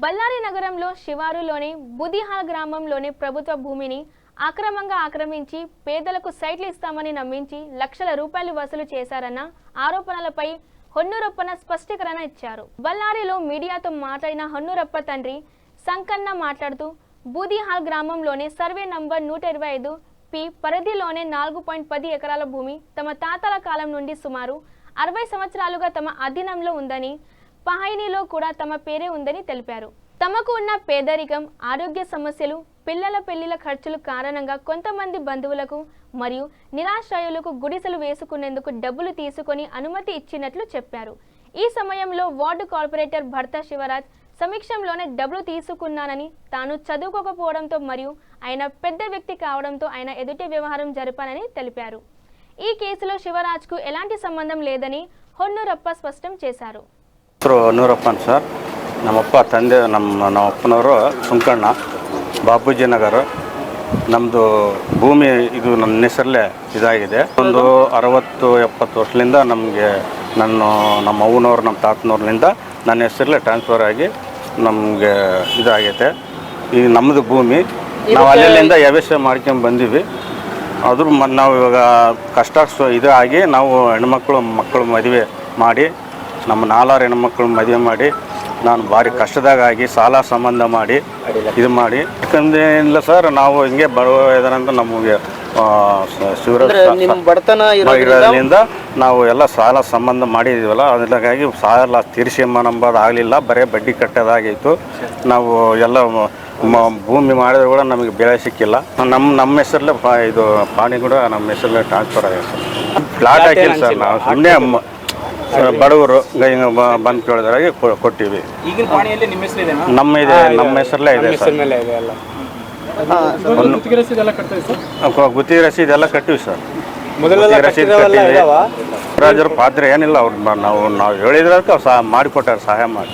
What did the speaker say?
బళ్ళారి నగరంలో శివారులోని బుదిహాల్ గ్రామంలోని ప్రభుత్వ భూమిని అక్రమంగా ఆక్రమించి పేదలకు సైట్లు ఇస్తామని నమ్మించి లక్షల రూపాయలు వసూలు చేశారన్న ఆరోపణలపై హొన్నూరప్పన స్పష్టీకరణ ఇచ్చారు. బళ్ళారిలో మీడియాతో మాట్లాడిన హొన్నూరప్ప తండ్రి సంకన్న మాట్లాడుతూ బుదిహాల్ గ్రామంలోని సర్వే నంబర్ 125 పి పరిధిలోనే 4.10 ఎకరాల భూమి తమ తాతల కాలం నుండి సుమారు 60 సంవత్సరాలుగా తమ అధీనంలో ఉందని, పహాయినీలో కూడా తమ పేరే ఉందని తెలిపారు. తమకు ఉన్న పేదరికం, ఆరోగ్య సమస్యలు, పిల్లల పెళ్లిల ఖర్చుల కారణంగా కొంతమంది బంధువులకు మరియు నిరాశ్రయులకు గుడిసెలు వేసుకునేందుకు డబ్బులు తీసుకొని అనుమతి ఇచ్చినట్లు చెప్పారు. ఈ సమయంలో వార్డు కార్పొరేటర్ భర్త శివరాజ్ సమీక్షంలోనే డబ్బులు తీసుకున్నానని, తాను చదువుకోకపోవడంతో మరియు ఆయన పెద్ద వ్యక్తి కావడంతో ఆయన ఎదుటి వ్యవహారం జరిపానని తెలిపారు. ఈ కేసులో శివరాజ్కు ఎలాంటి సంబంధం లేదని హొన్నూరప్ప స్పష్టం చేశారు. ಹೊನ್ನೂರಪ್ಪನ್ ಸರ್, ನಮ್ಮಪ್ಪ ತಂದೆ ನಮ್ಮ ಅಪ್ಪನವರು ಸುಂಕಣ್ಣ, ಬಾಪೂಜಿ ನಗರ. ನಮ್ಮದು ಭೂಮಿ ಇದು ನನ್ನ ಹೆಸರಲ್ಲೇ ಇದಾಗಿದೆ. ಒಂದು 60-70 ವರ್ಷದಿಂದ ನಮಗೆ ನಮ್ಮ ಅವ್ವನವ್ರು ನಮ್ಮ ತಾತನವ್ರಿಂದ ನನ್ನ ಹೆಸರಲ್ಲೇ ಟ್ರಾನ್ಸ್ಫರ್ ಆಗಿ ನಮಗೆ ಇದಾಗೈತೆ. ಈ ನಮ್ಮದು ಭೂಮಿ ನಾವು ಅಲ್ಲಿಂದ ವ್ಯವಸ್ಥೆ ಮಾಡ್ಕೊಂಡು ಬಂದೀವಿ. ಅದ್ರ ನಾವು ಇವಾಗ ಕಷ್ಟ ಇದಾಗಿ ನಾವು ಮಕ್ಕಳು ಮದುವೆ ಮಾಡಿ ನಮ್ಮ 4 ಹೆಣ್ಮಕ್ಳು ಮದುವೆ ಮಾಡಿ ನಾನು ಭಾರಿ ಕಷ್ಟದಾಗಿ ಸಾಲ ಸಂಬಂಧ ಮಾಡಿ ಇದು ಮಾಡಿ, ಯಾಕಂದ್ರೆ ಇಲ್ಲ ಸರ್, ನಾವು ಹಿಂಗೆ ಬರುವ ಇದರಂತ ನಮಗೆ ಇರೋದ್ರಿಂದ ನಾವು ಎಲ್ಲ ಸಾಲ ಸಂಬಂಧ ಮಾಡಿದ್ದೀವಲ್ಲ, ಅದಕ್ಕಾಗಿ ಸಾಲ ತೀರಿಸ್ಕೊಂಬಂಬೋದು ಆಗಲಿಲ್ಲ, ಬರೀ ಬಡ್ಡಿ ಕಟ್ಟೋದಾಗಿತ್ತು. ನಾವು ಎಲ್ಲ ಭೂಮಿ ಮಾಡಿದ್ರೆ ಕೂಡ ನಮಗೆ ಬೆಳೆ ಸಿಕ್ಕಿಲ್ಲ. ನಮ್ಮ ಹೆಸರಲ್ಲೇ ಇದು ಪಾಣಿ ಕೂಡ ನಮ್ಮ ಹೆಸರಲ್ಲೇ ಟ್ರಾನ್ಸ್ಫರ್ ಆಗಿದೆ ಸರ್. ಫ್ಲಾಟ್ ಹಾಕಿಲ್ಲ ಸರ್, ನಾವು ಸುಮ್ಮನೆ ಬಡವರು ಹಿಂಗೆ ಬಂದು ಕೇಳಿದ್ರಾಗಿ ಕೊಟ್ಟಿವಿ. ನಮ್ಮ ಹೆಸರಲ್ಲೇ ಇದೆ ಸರ್. ಗುತ್ತಿಗೆ ರಸೀದಿ ಎಲ್ಲ ಕಟ್ಟಿವಿ ಸರ್. ರಸೀದಿ ಕಟ್ಟಿವಿ. ರಾಜರ ಪಾತ್ರ ಏನಿಲ್ಲ, ಅವ್ರು ನಾವು ಹೇಳಿದ್ರೆ ಮಾಡಿಕೊಟ್ಟಾರೆ, ಸಹಾಯ ಮಾಡಿ.